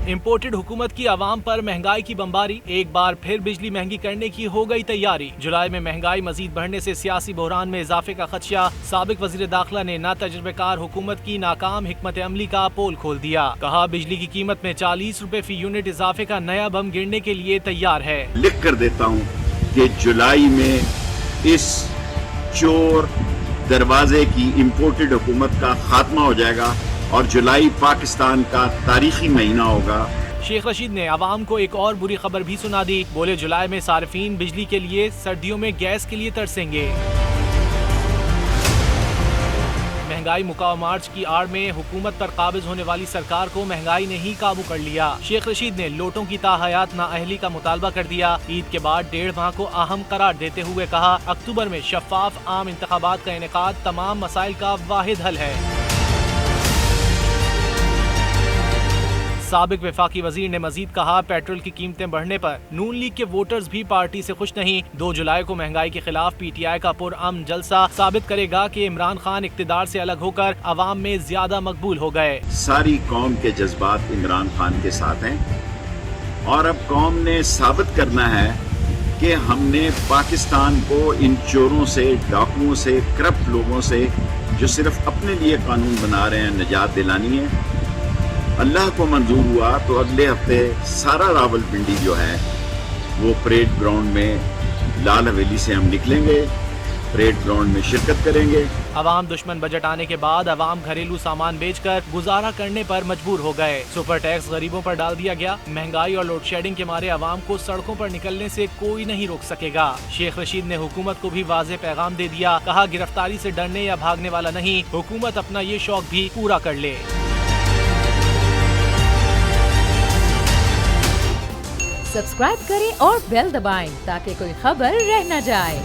Imported हुकूमत की आवाम पर महंगाई की बमबारी, एक बार फिर बिजली महंगी करने की हो गई तैयारी। जुलाई में महंगाई मजीद बढ़ने से सियासी बहरान में इजाफे का खदशा। साबिक वजीर दाखिला ने नातजुर्बेकार हुकूमत की नाकाम हिकमत अमली का पोल खोल दिया। कहा बिजली की कीमत में 40 रुपए फी यूनिट इजाफे का नया बम गिरने के लिए तैयार है। लिख कर देता हूँ कि जुलाई में इस चोर दरवाजे की इम्पोर्टेड हुकूमत का खात्मा हो जाएगा और जुलाई पाकिस्तान का तारीखी महीना होगा। शेख रशीद ने आवाम को एक और बुरी खबर भी सुना दी। बोले जुलाई में सार्फिन बिजली के लिए, सर्दियों में गैस के लिए तरसेंगे। महंगाई मुकाव मार्च की आड़ में हुकूमत पर काबिज होने वाली सरकार को महंगाई ने ही काबू कर लिया। शेख रशीद ने लोटों की ताहयात नाअहली का मुतालबा कर दिया। ईद के बाद 1.5 माह को अहम करार देते हुए कहा अक्टूबर में शफाफ आम इंतखाबात का इनेकाद तमाम मसाइल का वाहिद हल है। साबिक वफाकी वजीर ने मजीद कहा पेट्रोल की कीमतें बढ़ने पर नून लीग के वोटर्स भी पार्टी से खुश नहीं। 2 जुलाई को महंगाई के खिलाफ पीटीआई का पुरअमन जलसा साबित करेगा कि इमरान खान इक्तिदार से अलग होकर अवाम में ज्यादा मकबूल हो गए। सारी कौम के जज्बात इमरान खान के साथ हैं और अब कौम ने साबित करना है कि हमने पाकिस्तान को इन चोरों से, डाकुओं से, करप्ट लोगों से जो सिर्फ अपने लिए कानून बना रहे हैं निजात दिलानी है। अल्लाह को मंजूर हुआ तो अगले हफ्ते सारा रावलपिंडी जो है वो परेड ग्राउंड में लाल हवेली से हम निकलेंगे, परेड ग्राउंड में शिरकत करेंगे। अवाम दुश्मन बजट आने के बाद अवाम घरेलू सामान बेचकर गुजारा करने पर मजबूर हो गए। सुपर टैक्स गरीबों पर डाल दिया गया। महंगाई और लोड शेडिंग के मारे अवाम को सड़कों पर निकलने से कोई नहीं रोक सकेगा। शेख रशीद ने हुकूमत को भी वाज़ेह पैगाम दे दिया। कहा गिरफ्तारी से डरने या भागने वाला नहीं, हुकूमत अपना ये शौक भी पूरा कर ले। सब्सक्राइब करें और बेल दबाएं ताकि कोई खबर रह न जाए।